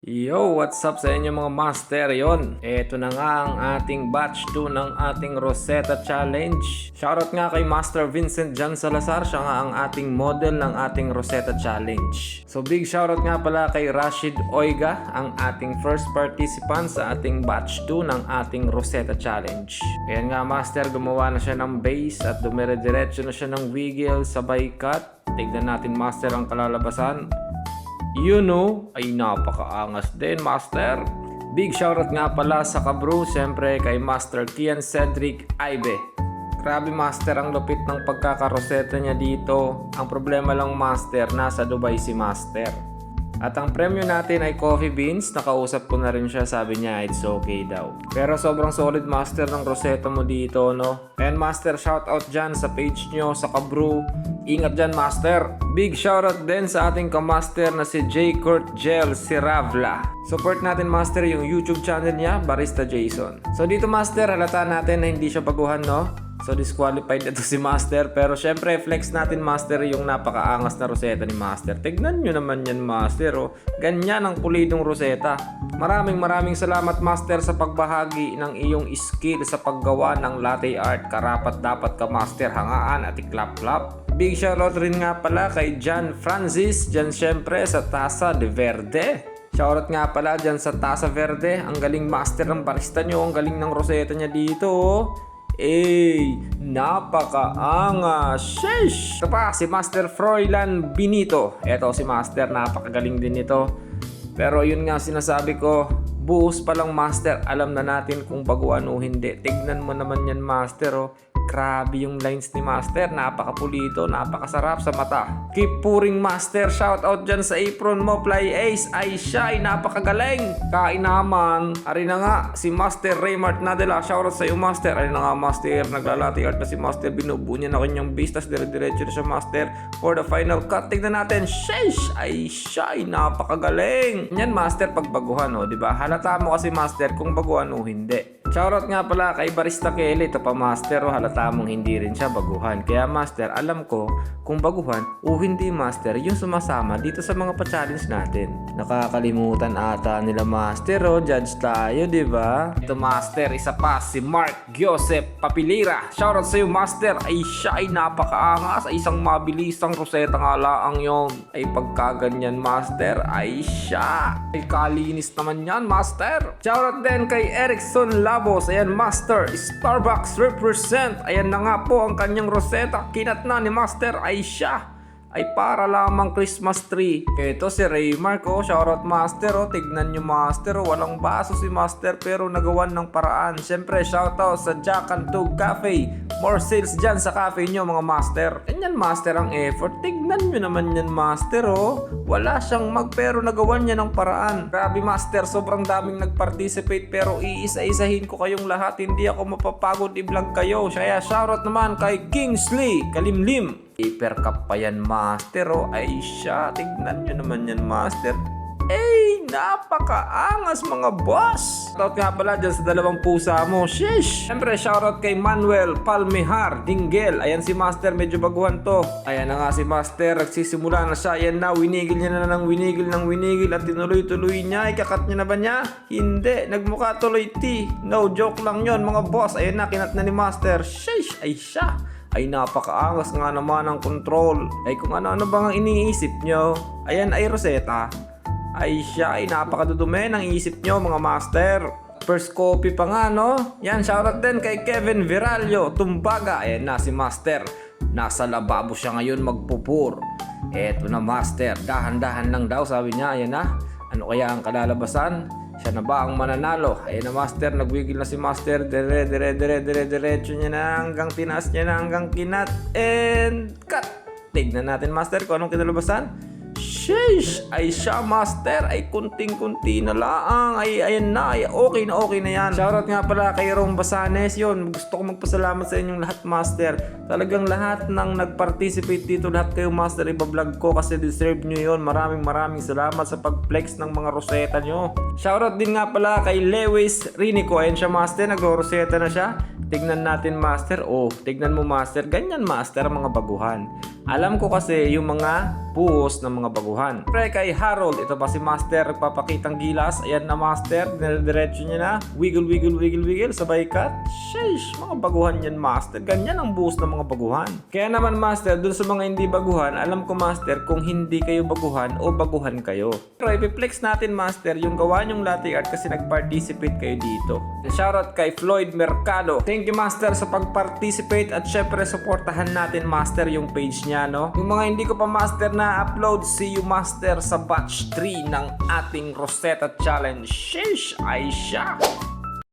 Yo, what's up sa inyo mga master? Yon, eto na nga ang ating batch 2 ng ating Rosetta Challenge. Shoutout nga kay Master Vincent Jan Salazar, siya nga ang ating model ng ating Rosetta Challenge. So big shoutout nga pala kay Rashid Oiga, ang ating first participant sa ating batch 2 ng ating Rosetta Challenge. Ayan nga master, gumawa na siya ng base at dumire-diretso na siya ng wiggle sabay cut. Tignan natin master ang kalalabasan. Ay napakaangas din master. Big shoutout nga pala sa kabro, siyempre kay Master Kian Cedric Aibe. Grabe master, ang lupit ng pagkakaroseta niya dito. Ang problema lang master, nasa Dubai si master. At ang premyo natin ay coffee beans. Nakausap ko na rin siya, sabi niya it's okay daw. Pero sobrang solid master ng roseta mo dito, no? And master, shoutout dyan sa page nyo, sa kabro. Ingat dyan master. Big shoutout din sa ating kamaster na si J. Kurt Gel Siravla. Support natin master yung YouTube channel niya, Barista Jason. So dito master, halata natin na hindi siya baguhan, no? So disqualified ito si master. Pero syempre flex natin master yung napakaangas na roseta ni master. Tignan nyo naman yan master, oh. Ganyan ang pulidong roseta. Maraming salamat master sa pagbahagi ng iyong skill sa paggawa ng latte art. Karapat dapat ka master, hangaan at iklap-klap. Big shoutout rin nga pala kay John Francis, dyan syempre sa Taza de Verde. Shoutout nga pala dyan sa Taza Verde. Ang galing master ng barista nyo, ang galing ng roseta niya dito, oh. Napakaangas. Sheesh! Ito pa, si Master Froilan Benito. Eto si Master, napakagaling din ito. Pero yun nga sinasabi ko, buhos pa lang master, alam na natin kung baguhan o hindi. Tignan mo naman yan master, oh. Grabe yung lines ni master, napakapulido, napakasarap sa mata. Keep pouring master, shout out dyan sa apron mo, Fly Ace, ay shy, napakagaling. Kain naman, ari na nga, si Master Raymart Nadela, shout out sa iyo master. Ari na nga master, naglalati art na si master, binubuo niya na kanyang base, tas dire-diretso na siya master for the final cut. Tignan natin, sheesh, ay shy, napakagaling. Yan master, pagbaguhan, oh, diba? Halata mo kasi master kung baguhan o hindi. Shoutout nga pala kay Barista Kelly, ito pa master, oh, halata mong hindi rin siya baguhan. Kaya master, alam ko kung baguhan o hindi master yung sumasama dito sa mga pa-challenge natin. Nakakalimutan ata nila master, oh, judge tayo, di ba? Ito master, isa pa si Mark Joseph Papilira. Shoutout sa iyo master, ay siya ay napakaangas, ay isang mabilisang roseta nga laang yon. Ay pagkaganyan master, ay siya ay kalinis naman yan master. Shoutout din kay Erickson Labos, ayan master, Starbucks represent. Ayan na nga po ang kanyang roseta, kinat na ni master, ay siya ay para lamang Christmas tree. Ito si Raymark, oh, shoutout master, oh. Tignan nyo master, oh. Walang baso si master pero nagawan ng paraan. Siyempre shoutout sa Jack and Tug Cafe. More sales dyan sa cafe nyo mga master. Ganyan master ang effort. Tignan nyo naman yan master, oh. Wala siyang pero nagawan niya ng paraan. Grabe master, sobrang daming nag-participate pero iisa-isahin ko kayong lahat. Hindi ako mapapagod i-vlog kayo. Kaya shoutout naman kay Kingsley Kalimlim. Paper cup pa yan master, oh. Ay siya, tignan nyo naman yan master. Napakaangas mga boss. Shoutout nga pala dyan sa dalawang pusa mo. Sheesh. Siyempre shoutout kay Manuel Palmehar Dinggel. Ayan si master, medyo baguhan to. Ayan na nga si master, nagsisimula na siya. Ayan na, winigil niya na ng winigil at tinuloy-tuloy niya. Ikakat niya na ba niya? Hindi, nagmukha tuloy T. No joke lang yon mga boss. Ayan na, kinat na ni master. Sheesh, ay siya. Ay napakaangas nga naman ang control. Ay kung ano-ano bang iniisip nyo. Ayan ay roseta. Ay siya, ay napakadudumi ng isip nyo mga master. First copy pa nga, no? Yan, shoutout din kay Kevin Viralio Tumbaga. Ayan na si master, nasa lababo siya ngayon magpupur. Eto na master, dahan-dahan lang daw sabi niya. Ayan na, ano kaya ang kalalabasan? Siya na ba ang mananalo? Ayan na master, nagwigil na si master. Diretso niya na hanggang tinaas niya na hanggang kinat. And cut! Tignan natin master kung anong kinalabasan. Sheesh! Ay siya master, ay kunting-kunti na laang. Ay ayan na, ay okay na yan. Shoutout nga pala kay Rom Basanes. Yun, gusto ko magpasalamat sa inyong lahat master. Talagang lahat ng nag-participate dito, lahat kayo master, ibablog ko kasi deserve nyo yun. Maraming salamat sa pag-flex ng mga roseta nyo. Shoutout din nga pala kay Lewis Rinico. Ayan siya master, nag-roseta na siya. Tignan natin master. Oh, tignan mo master, ganyan master ang mga baguhan. Alam ko kasi yung mga buhos ng mga baguhan. Pre kay Harold, ito pa si Master, papakitang gilas. Ayan na Master, dinadiretso niya na. Wiggle, wiggle, wiggle, wiggle, sabay cut. Sheesh, mga baguhan yan Master. Ganyan ang buhos ng mga baguhan. Kaya naman Master, dun sa mga hindi baguhan, alam ko Master kung hindi kayo baguhan o baguhan kayo. Pero ipiplex natin Master yung gawa nyong latte art kasi nag-participate kayo dito. Shoutout kay Floyd Mercado. Thank you Master sa pag-participate at syempre supportahan natin Master yung page niya, no? Yung mga hindi ko pa Master na upload, see you Master sa batch 3 ng ating Rosetta Challenge. Sheesh, ay siya!